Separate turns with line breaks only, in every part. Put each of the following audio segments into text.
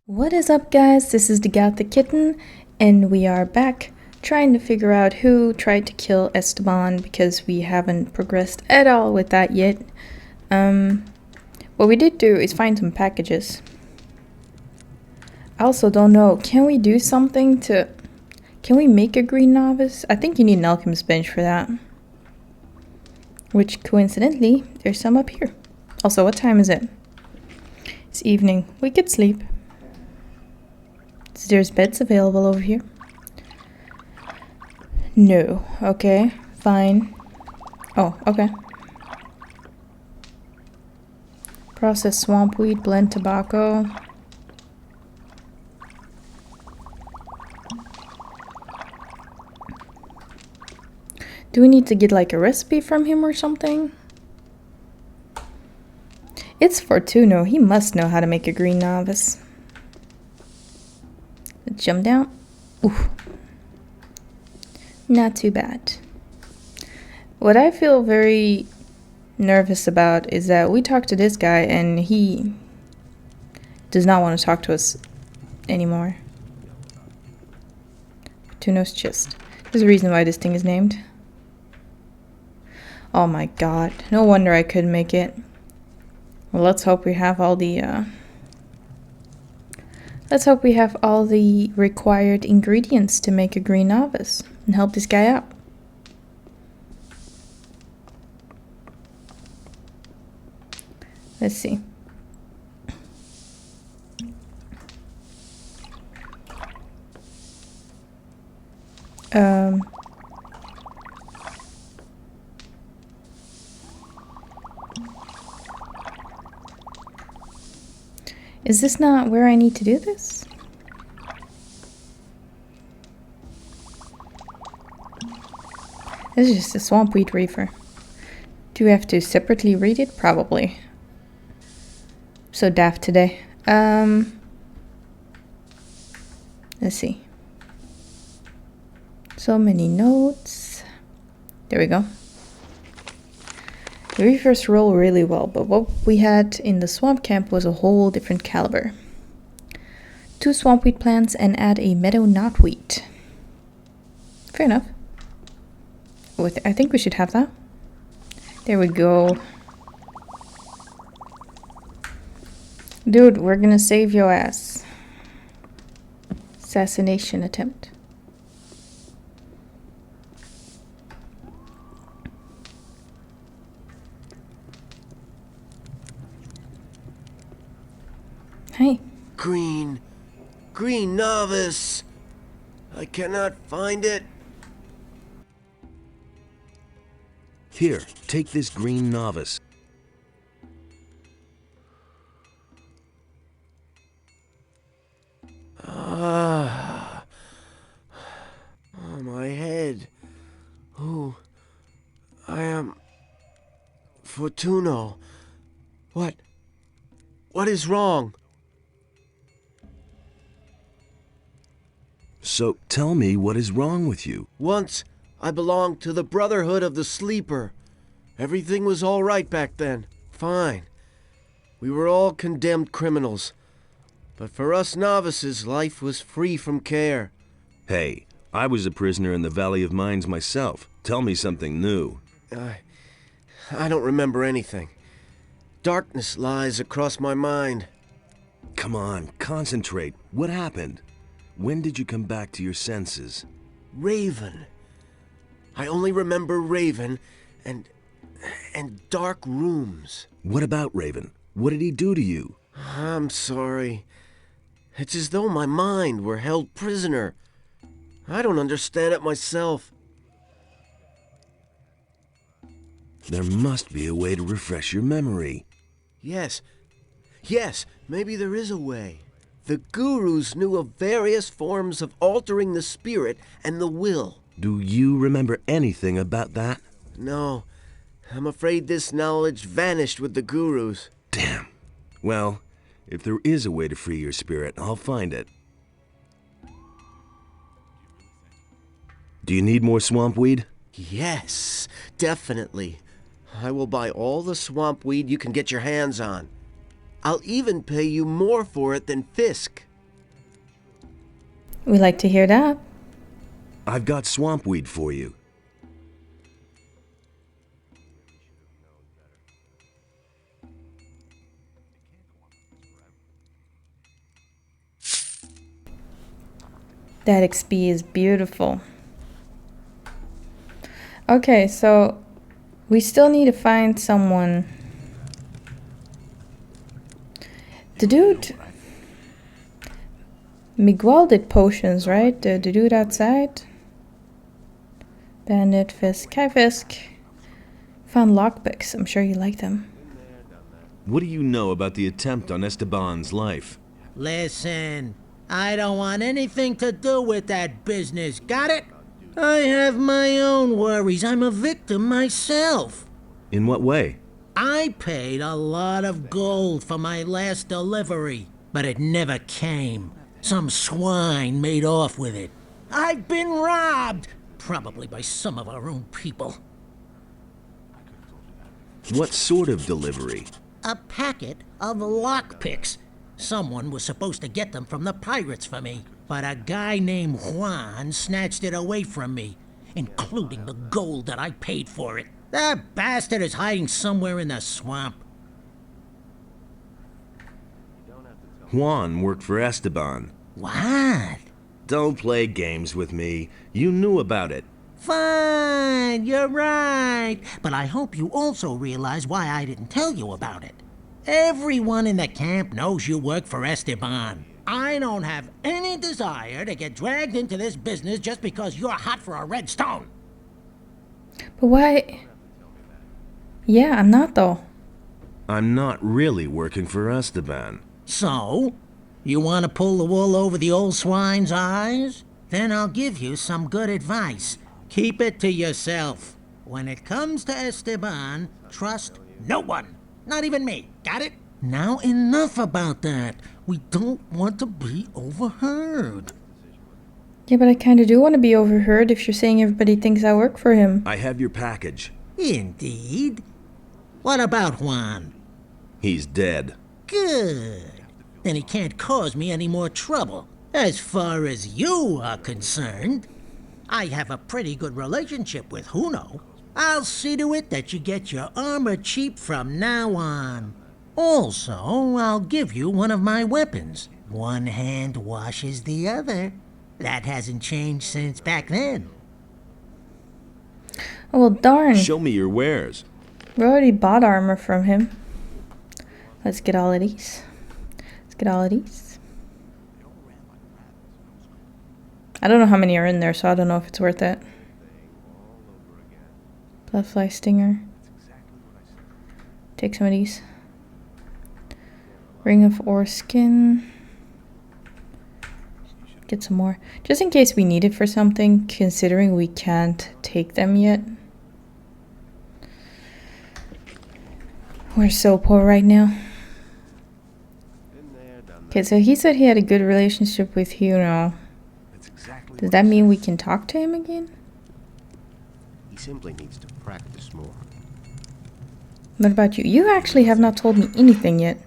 What is up, guys? This is the Gothic Kitten, and we are back trying to figure out who tried to kill Esteban because we haven't progressed at all with that yet. What we did do is find some packages. I also don't know, can we do something to... Can we make a green novice? I think you need an alchemist bench for that. Which, coincidentally, there's some up here. Also, what time is it? It's evening. We could sleep. So there's beds available over here. No. Okay. Fine. Oh, okay. Processed swamp weed, blend tobacco. Do we need to get like a recipe from him or something? It's Fortuno. He must know how to make a green novice. Jump down. Oof. Not too bad. What I feel very nervous about is that we talked to this guy and he does not want to talk to us anymore. Fortuno's chest. There's a reason why this thing is named. Oh my god. No wonder I couldn't make it. Well, let's hope we have all the required ingredients to make a green novice and help this guy out. Let's see. Is this not where I need to do this? This is just a swamp weed reefer. Do we have to separately read it? Probably. So daft today. Let's see. So many notes. There we go. The reefers roll really well, but what we had in the swamp camp was a whole different caliber. 2 swamp wheat plants and add a meadow knotweed. Fair enough. I think we should have that. There we go. Dude, we're gonna save your ass. Assassination attempt. Hey.
Green novice. I cannot find it.
Here, take this green novice.
Oh, my head. Oh, I am Fortuno. What is wrong?
So tell me what is wrong with you.
Once I belonged to the Brotherhood of the Sleeper. Everything was all right back then. Fine. We were all condemned criminals. But for us novices, life was free from care.
Hey, I was a prisoner in the Valley of Mines myself. Tell me something new.
I don't remember anything. Darkness lies across my mind.
Come on, concentrate. What happened? When did you come back to your senses?
Raven. I only remember Raven and dark rooms.
What about Raven? What did he do to you?
I'm sorry. It's as though my mind were held prisoner. I don't understand it myself.
There must be a way to refresh your memory.
Yes, maybe there is a way. The gurus knew of various forms of altering the spirit and the will.
Do you remember anything about that?
No, I'm afraid this knowledge vanished with the gurus.
Damn. Well, if there is a way to free your spirit, I'll find it. Do you need more swamp weed?
Yes, definitely. I will buy all the swamp weed you can get your hands on. I'll even pay you more for it than Fisk.
We like to hear that.
I've got swamp weed for you.
That XP is beautiful. Okay, so we still need to find someone. The dude... Miguel did potions, right? The dude outside? Bandit, Fisk, hi Fisk. Found lockpicks, I'm sure you like them.
What do you know about the attempt on Esteban's life?
Listen, I don't want anything to do with that business, got it? I have my own worries. I'm a victim myself.
In what way?
I paid a lot of gold for my last delivery, but it never came. Some swine made off with it. I've been robbed, probably by some of our own people.
What sort of delivery?
A packet of lockpicks. Someone was supposed to get them from the pirates for me, but a guy named Juan snatched it away from me, including the gold that I paid for it. That bastard is hiding somewhere in the swamp.
Juan worked for Esteban.
What?
Don't play games with me. You knew about it.
Fine, you're right. But I hope you also realize why I didn't tell you about it. Everyone in the camp knows you work for Esteban. I don't have any desire to get dragged into this business just because you're hot for a red stone.
But why? Yeah, I'm not though.
I'm not really working for Esteban.
So? You want to pull the wool over the old swine's eyes? Then I'll give you some good advice. Keep it to yourself. When it comes to Esteban, trust no one. Not even me. Got it? Now enough about that. We don't want to be overheard.
Yeah, but I kind of do want to be overheard if you're saying everybody thinks I work for him.
I have your package.
Indeed. What about Juan?
He's dead.
Good. Then he can't cause me any more trouble. As far as you are concerned, I have a pretty good relationship with Juno. I'll see to it that you get your armor cheap from now on. Also, I'll give you one of my weapons. One hand washes the other. That hasn't changed since back then.
Oh, well, darn.
Show me your wares.
We already bought armor from him. Let's get all of these. Let's get all of these. I don't know how many are in there, so I don't know if it's worth it. Bloodfly stinger. Take some of these. Ring of ore skin. Get some more. Just in case we need it for something, considering we can't take them yet. We're so poor right now. Okay, so he said he had a good relationship with Juno. Does that mean we can talk to him again?
He simply needs to practice more.
What about you? You actually have not told me anything yet.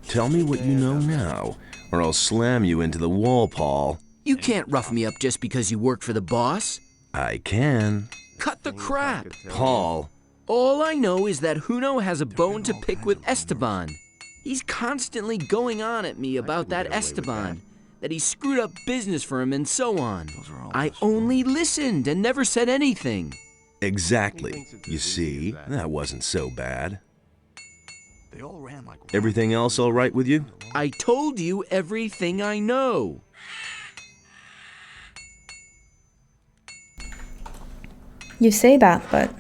Tell me what you know now, or I'll slam you into the wall, Paul.
You can't rough me up just because you work for the boss.
I can.
Cut the crap.
Paul.
All I know is that Juno has a bone to pick with Esteban. He's constantly going on at me about that Esteban, that he screwed up business for him and so on. I only listened and never said anything.
Exactly. You see, that wasn't so bad. Everything else all right with you?
I told you everything I know.
You say that, but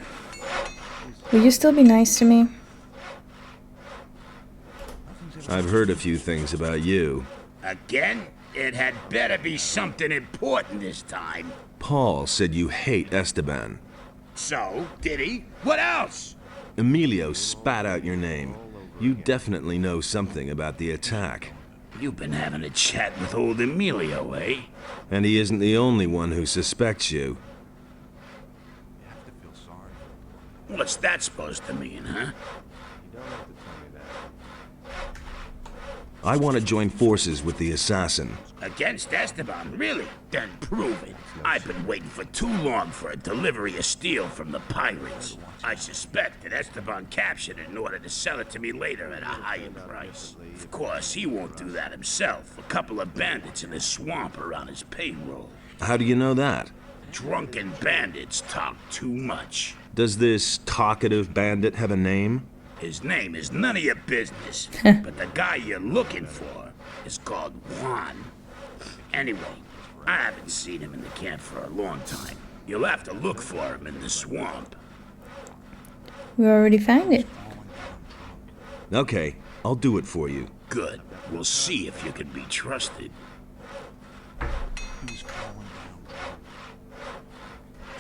will you still be nice to me?
I've heard a few things about you.
Again? It had better be something important this time.
Paul said you hate Esteban.
So, did he? What else?
Emilio spat out your name. You definitely know something about the attack.
You've been having a chat with old Emilio, eh?
And he isn't the only one who suspects you.
What's that supposed to mean, huh?
I want to join forces with the assassin.
Against Esteban, really? Then prove it. I've been waiting for too long for a delivery of steel from the pirates. I suspect that Esteban captured it in order to sell it to me later at a higher price. Of course, he won't do that himself. A couple of bandits in the swamp are on his payroll.
How do you know that?
Drunken bandits talk too much.
Does this talkative bandit have a name?
His name is none of your business, but the guy you're looking for is called Juan. Anyway, I haven't seen him in the camp for a long time. You'll have to look for him in the swamp.
We already found it.
Okay, I'll do it for you.
Good. We'll see if you can be trusted.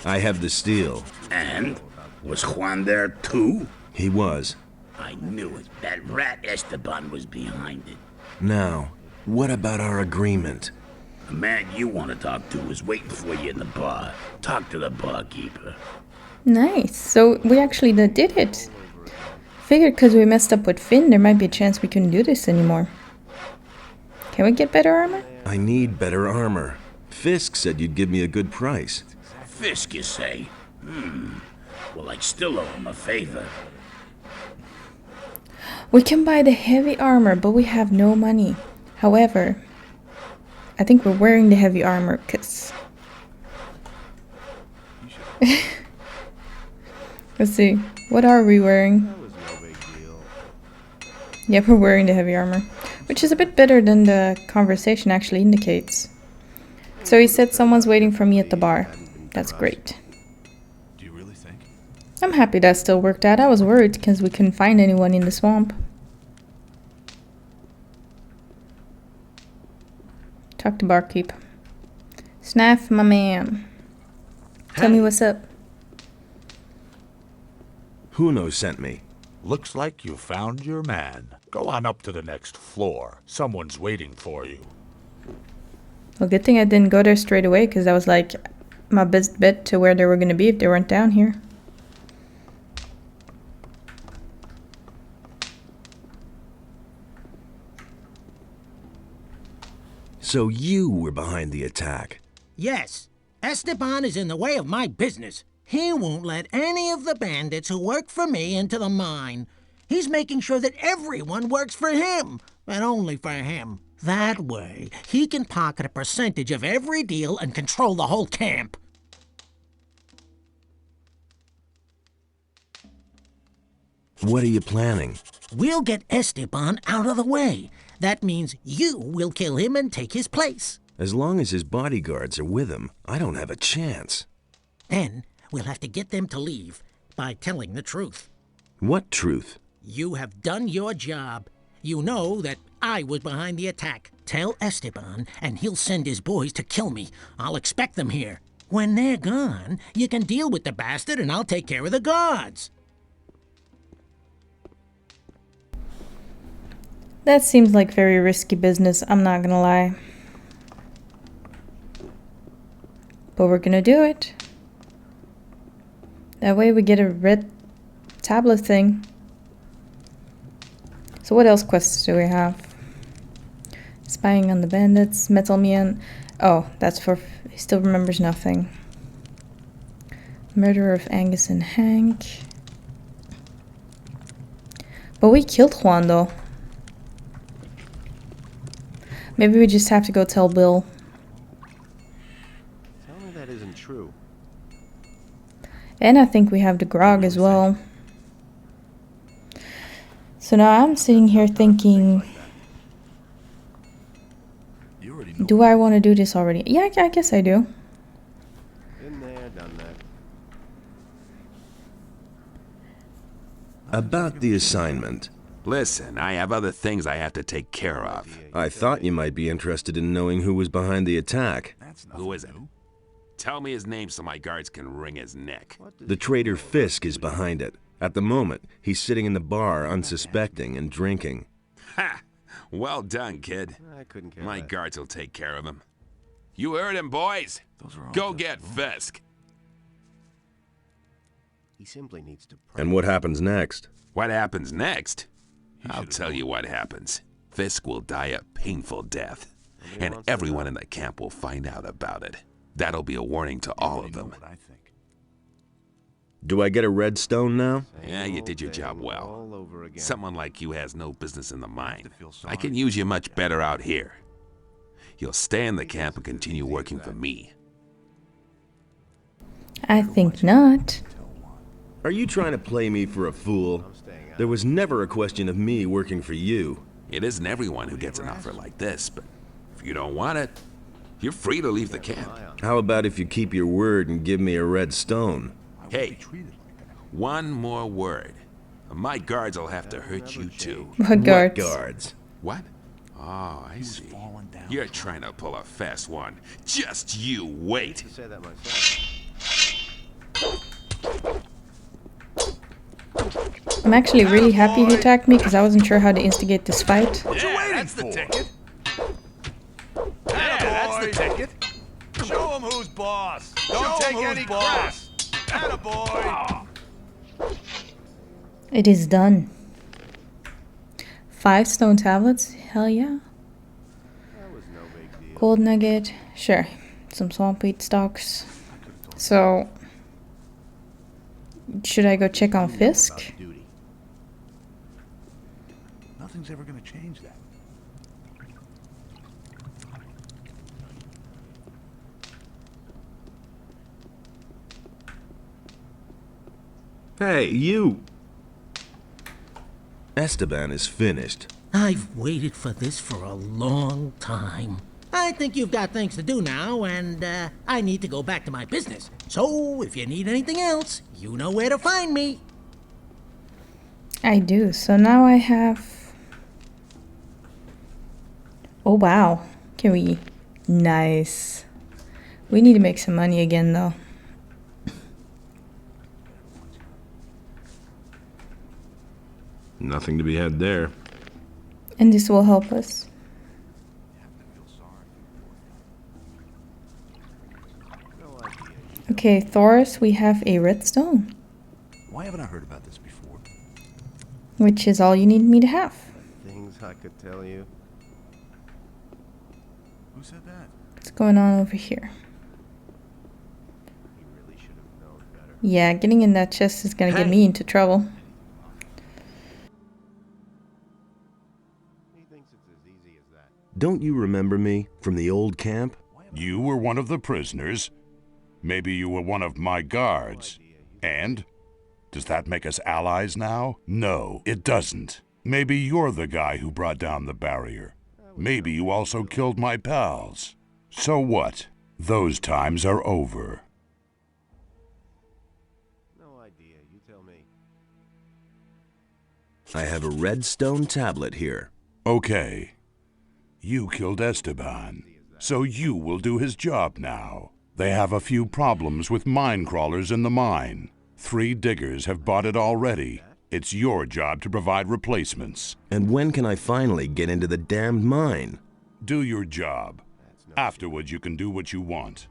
I have the steel.
And? Was Juan there too?
He was.
I knew it. That rat Esteban was behind it.
Now, what about our agreement?
The man you want to talk to is waiting for you in the bar. Talk to the barkeeper.
Nice. So we actually did it. Figured because we messed up with Finn, there might be a chance we couldn't do this anymore. Can we get better armor?
I need better armor. Fisk said you'd give me a good price.
Fisk, you say? Well, I'd still owe him a favor.
We can buy the heavy armor, but we have no money. However, I think we're wearing the heavy armor because... Let's see. What are we wearing? Yeah, we're wearing the heavy armor, which is a bit better than the conversation actually indicates. So he said someone's waiting for me at the bar. That's great.
Do you really think?
I'm happy that still worked out. I was worried because we couldn't find anyone in the swamp. Talk to barkeep. Snaff, my man. Tell me what's up.
Huno sent me.
Looks like you found your man. Go on up to the next floor. Someone's waiting for you.
Well, good thing I didn't go there straight away because that was like my best bet to where they were going to be if they weren't down here.
So you were behind the attack.
Yes, Esteban is in the way of my business. He won't let any of the bandits who work for me into the mine. He's making sure that everyone works for him, and only for him. That way, he can pocket a percentage of every deal and control the whole camp.
What are you planning?
We'll get Esteban out of the way. That means you will kill him and take his place.
As long as his bodyguards are with him, I don't have a chance.
Then, we'll have to get them to leave by telling the truth.
What truth?
You have done your job. You know that I was behind the attack. Tell Esteban, and he'll send his boys to kill me. I'll expect them here. When they're gone, you can deal with the bastard and I'll take care of the guards.
That seems like very risky business, I'm not gonna lie. But we're gonna do it. That way we get a red tablet thing. So what else quests do we have? Spying on the bandits, Metal Man. Oh, that's for... He still remembers nothing. Murder of Angus and Hank. But we killed Juan though. Maybe we just have to go tell Bill.
Tell me that isn't true.
And I think we have the grog as well. So now I'm sitting here thinking, do I want to do this already? Yeah, I guess I do.
Been there, done that.
About the assignment.
Listen, I have other things I have to take care of.
I thought you might be interested in knowing who was behind the attack.
Who is it? Tell me his name so my guards can wring his neck.
The traitor Fisk is behind it. At the moment, he's sitting in the bar unsuspecting and drinking.
Ha! Well done, kid.
I couldn't care
My
less.
guards will take care of him. You heard him, boys. Go get Fisk.
He simply needs to pray.
And what happens next?
What happens next? I'll tell you what happens. Fisk will die a painful death, and everyone in the camp will find out about it. That'll be a warning to all of them.
Do I get a red stone now?
Yeah, you did your job well. Someone like you has no business in the mine. I can use you much better out here. You'll stay in the camp and continue working for me.
I think not.
Are you trying to play me for a fool? There was never a question of me working for you.
It isn't everyone who gets an offer like this, but if you don't want it, you're free to leave the camp.
How about if you keep your word and give me a red stone?
Hey, one more word. My guards will have to hurt you too.
What guards?
What guards?
What? Oh, I see. You're trying to pull a fast one. Just you wait.
I'm actually really happy he attacked me because I wasn't sure how to instigate this fight.
Yeah, that's the ticket. Yeah, that's the ticket. Show him who's boss. Don't take any crap. Attaboy.
It is done. 5 stone tablets? Hell yeah. Gold nugget? Sure. Some swamp wheat stalks. So, should I go check on Fisk?
Nothing's ever gonna change that.
Hey, you! Esteban is finished.
I've waited for this for a long time. I think you've got things to do now, and I need to go back to my business. So, if you need anything else, you know where to find me.
I do. So now I have... Oh wow. Can we... Nice. We need to make some money again though.
Nothing to be had there.
And this will help us. Okay, Thoris, we have a redstone.
Why haven't I heard about this before?
Which is all you need me to have.
Things I could tell you.
Who said that?
What's going on over here?
You really should have known better.
Yeah, getting in that chest is gonna get me into trouble.
He thinks it's as easy as that.
Don't you remember me from the old camp?
You were one of the prisoners. Maybe you were one of my guards. And? Does that make us allies now? No, it doesn't. Maybe you're the guy who brought down the barrier. Maybe you also killed my pals. So what? Those times are over.
No idea, you tell me.
I have a red stone tablet here.
Okay. You killed Esteban, so you will do his job now. They have a few problems with mine crawlers in the mine. 3 diggers have bought it already. It's your job to provide replacements.
And when can I finally get into the damned mine?
Do your job. Afterwards, you can do what you want.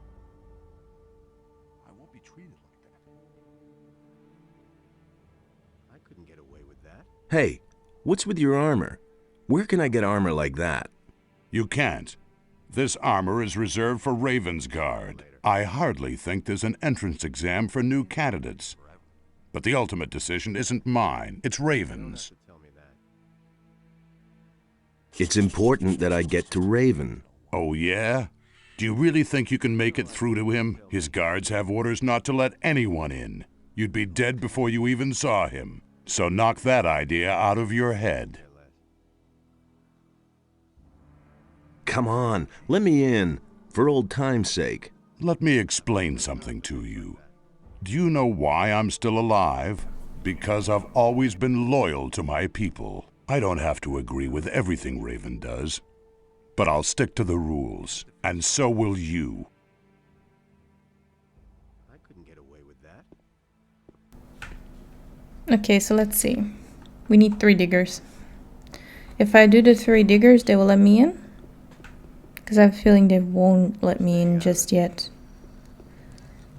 I won't be treated like that.
I couldn't get away with that.
Hey, what's with your armor? Where can I get armor like that?
You can't. This armor is reserved for Raven's Guard. I hardly think there's an entrance exam for new candidates. But the ultimate decision isn't mine, it's Raven's.
Tell me that.
It's important that I get to Raven.
Oh yeah? Do you really think you can make it through to him? His guards have orders not to let anyone in. You'd be dead before you even saw him. So knock that idea out of your head.
Come on, let me in, for old time's sake.
Let me explain something to you. Do you know why I'm still alive? Because I've always been loyal to my people. I don't have to agree with everything Raven does, but I'll stick to the rules, and so will you.
I couldn't get away with that.
Okay, so let's see. We need 3 diggers. If I do the 3 diggers, they will let me in? Because I have a feeling they won't let me in just yet.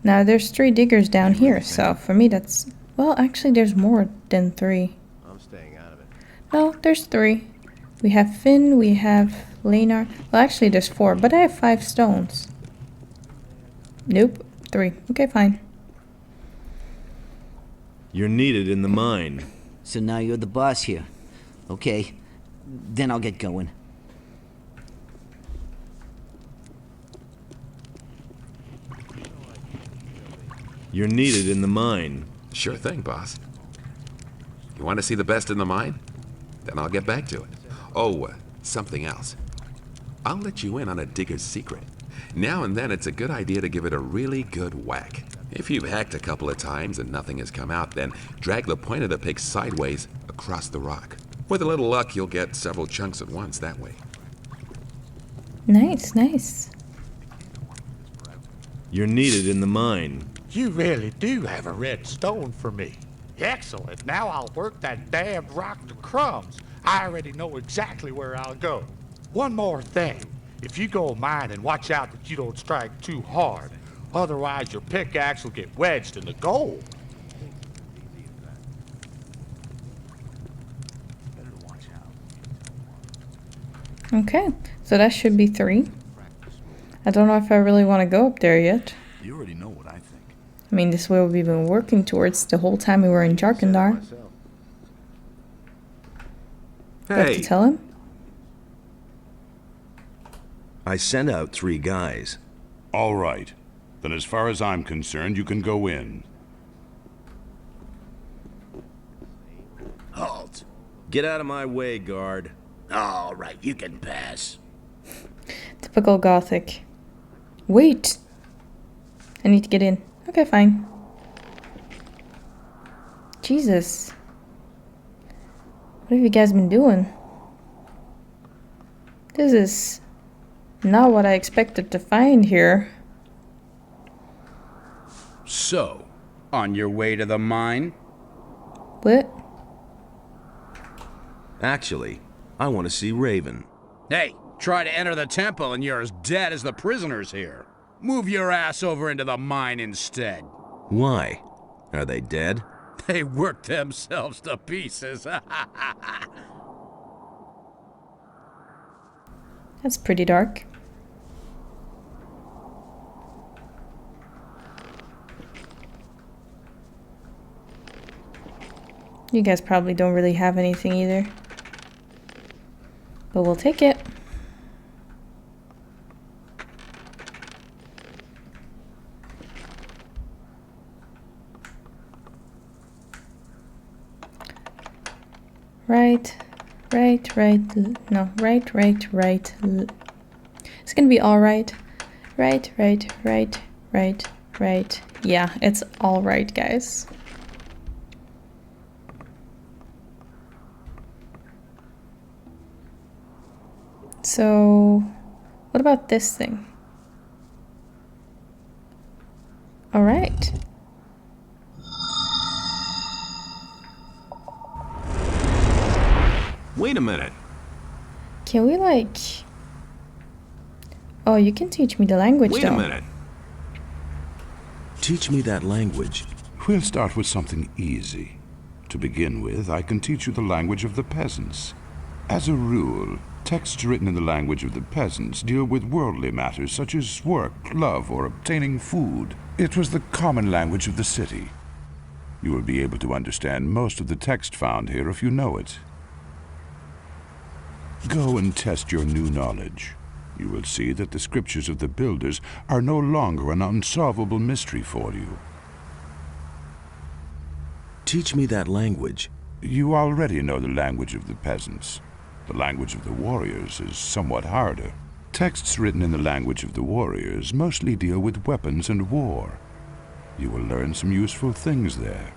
Now, there's 3 diggers down here, so for me that's... Well, actually, there's more than 3.
I'm staying out of it.
No, there's 3. We have Finn, we have Lanar. Well, actually, there's 4, but I have 5 stones. Nope, 3. Okay, fine.
You're needed in the mine.
So now you're the boss here. Okay, then I'll get going.
You're needed in the mine.
Sure thing, boss. You want to see the best in the mine? Then I'll get back to it. Oh, something else. I'll let you in on a digger's secret. Now and then it's a good idea to give it a really good whack. If you've hacked a couple of times and nothing has come out, then drag the point of the pick sideways across the rock. With a little luck, you'll get several chunks at once that way.
Nice, nice.
You're needed in the mine.
You really do have a red stone for me. Excellent. Now I'll work that damned rock to crumbs. I already know exactly where I'll go. One more thing. If you go mining, watch out that you don't strike too hard. Otherwise, your pickaxe will get wedged in the gold.
Okay, so that should be 3. I don't know if I really want to go up there yet.
You already know what I think.
I mean, this is what we've been working towards the whole time we were in Jarkandar. Do I have to tell him?
I sent out 3 guys.
All right. Then as far as I'm concerned, you can go in.
Halt.
Get out of my way, guard.
All right, you can pass.
Typical Gothic. Wait! I need to get in. Okay, fine. Jesus. What have you guys been doing? This is not what I expected to find here.
So, on your way to the mine?
What?
Actually, I want to see Raven.
Hey, try to enter the temple and you're as dead as the prisoners here. Move your ass over into the mine instead.
Why? Are they dead?
They worked themselves to pieces.
That's pretty dark. You guys probably don't really have anything either. But we'll take it. Right. No, right. It's gonna be alright. Right. Yeah, it's alright, guys. So, what about this thing? Alright.
Wait a minute.
Can we like... Oh, you can teach me the language
Wait
though.
a minute. Teach me that language.
We'll start with something easy. To begin with, I can teach you the language of the peasants. As a rule, texts written in the language of the peasants deal with worldly matters such as work, love, or obtaining food. It was the common language of the city. You will be able to understand most of the text found here if you know it. Go and test your new knowledge. You will see that the scriptures of the builders are no longer an unsolvable mystery for you.
Teach me that language.
You already know the language of the peasants. The language of the warriors is somewhat harder. Texts written in the language of the warriors mostly deal with weapons and war. You will learn some useful things there.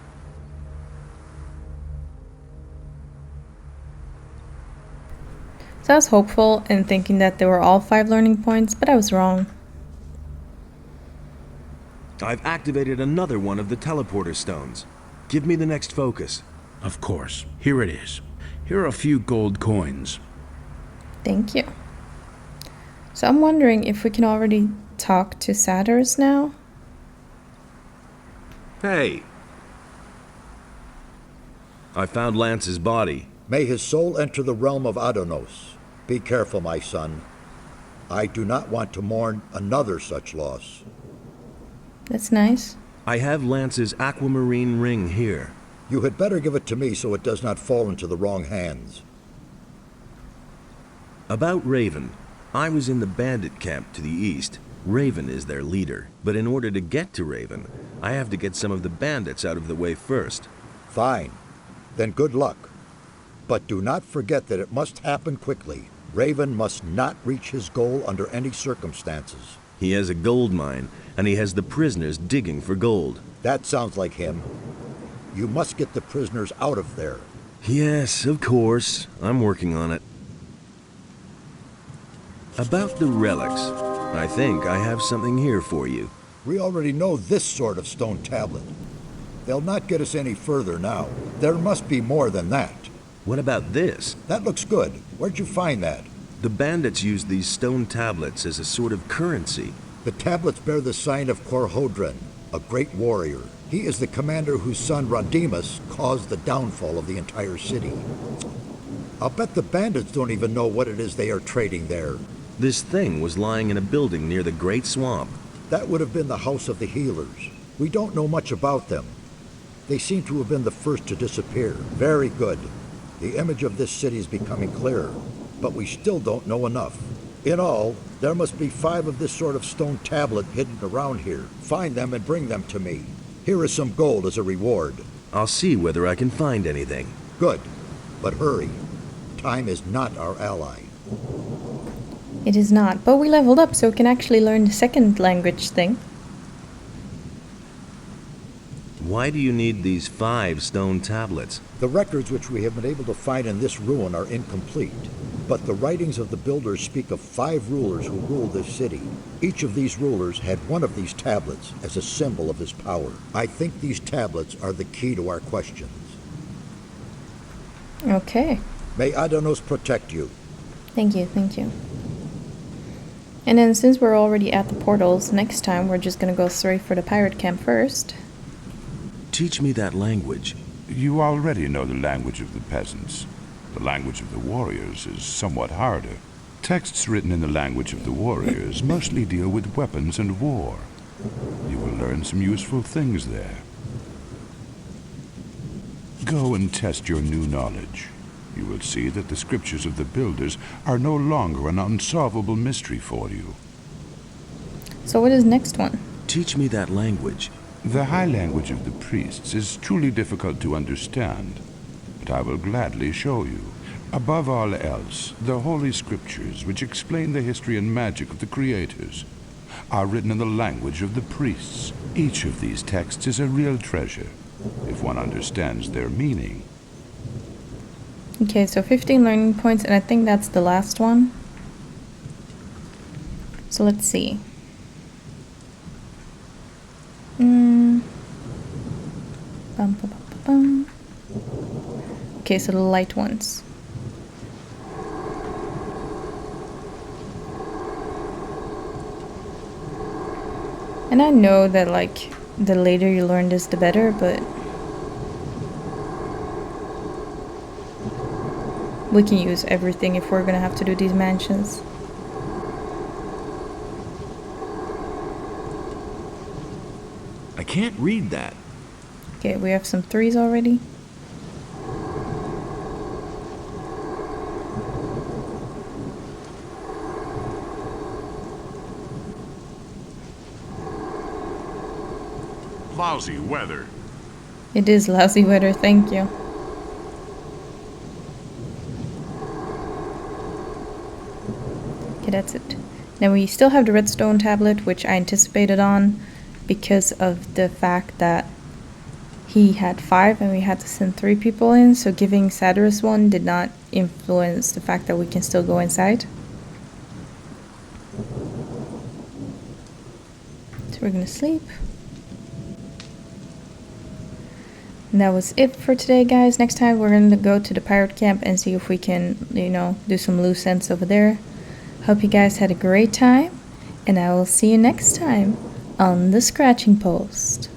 So I was hopeful in thinking that they were all 5 learning points, but I was wrong.
I've activated another one of the teleporter stones. Give me the next focus.
Of course. Here it is. Here are a few gold coins.
Thank you. So I'm wondering if we can already talk to satyrs now?
Hey! I found Lance's body.
May his soul enter the realm of Adonos. Be careful, my son. I do not want to mourn another such loss.
That's nice.
I have Lance's aquamarine ring here.
You had better give it to me so it does not fall into the wrong hands.
About Raven. I was in the bandit camp to the east. Raven is their leader, but in order to get to Raven, I have to get some of the bandits out of the way first.
Fine. Then good luck. But do not forget that it must happen quickly. Raven must not reach his goal under any circumstances.
He has a gold mine, and he has the prisoners digging for gold.
That sounds like him. You must get the prisoners out of there.
Yes, of course. I'm working on it. About the relics, I think I have something here for you.
We already know this sort of stone tablet. They'll not get us any further now. There must be more than that.
What about this?
That looks good. Where'd you find that?
The bandits use these stone tablets as a sort of currency.
The tablets bear the sign of Korhodran, a great warrior. He is the commander whose son Rodimus caused the downfall of the entire city. I'll bet the bandits don't even know what it is they are trading there.
This thing was lying in a building near the Great Swamp.
That would have been the House of the Healers. We don't know much about them. They seem to have been the first to disappear. Very good. The image of this city is becoming clearer, but we still don't know enough. In all, there must be 5 of this sort of stone tablet hidden around here. Find them and bring them to me. Here is some gold as a reward.
I'll see whether I can find anything.
Good, but hurry. Time is not our ally.
It is not, but we leveled up so we can actually learn the second language thing.
Why do you need these 5 stone tablets?
The records which we have been able to find in this ruin are incomplete, but the writings of the builders speak of 5 rulers who ruled this city. Each of these rulers had one of these tablets as a symbol of his power. I think these tablets are the key to our questions.
Okay.
May Adonos protect you.
Thank you, thank you. And then since we're already at the portals, next time we're just gonna go straight for the pirate camp first.
Teach me that language.
You already know the language of the peasants. The language of the warriors is somewhat harder. Texts written in the language of the warriors mostly deal with weapons and war. You will learn some useful things there. Go and test your new knowledge. You will see that the scriptures of the builders are no longer an unsolvable mystery for you.
So what is next one?
Teach me that language.
The high language of the priests is truly difficult to understand, but I will gladly show you. Above all else, the holy scriptures, which explain the history and magic of the creators, are written in the language of the priests. Each of these texts is a real treasure, if one understands their meaning.
Okay, so 15 learning points, and I think that's the last one. So let's see. Bum, bum, bum, bum. Okay, so the light ones. And I know that, like, the later you learn this, the better, but we can use everything if we're gonna have to do these mansions.
I can't read that.
Okay, we have some 3s already.
Lousy weather.
It is lousy weather, thank you. Okay, that's it. Now we still have the redstone tablet, which I anticipated on because of the fact that he had 5 and we had to send 3 people in, so giving Sadurus one did not influence the fact that we can still go inside. So we're gonna sleep. And that was it for today, guys. Next time we're going to go to the pirate camp and see if we can, do some loose ends over there. Hope you guys had a great time, and I will see you next time on the Scratching Post.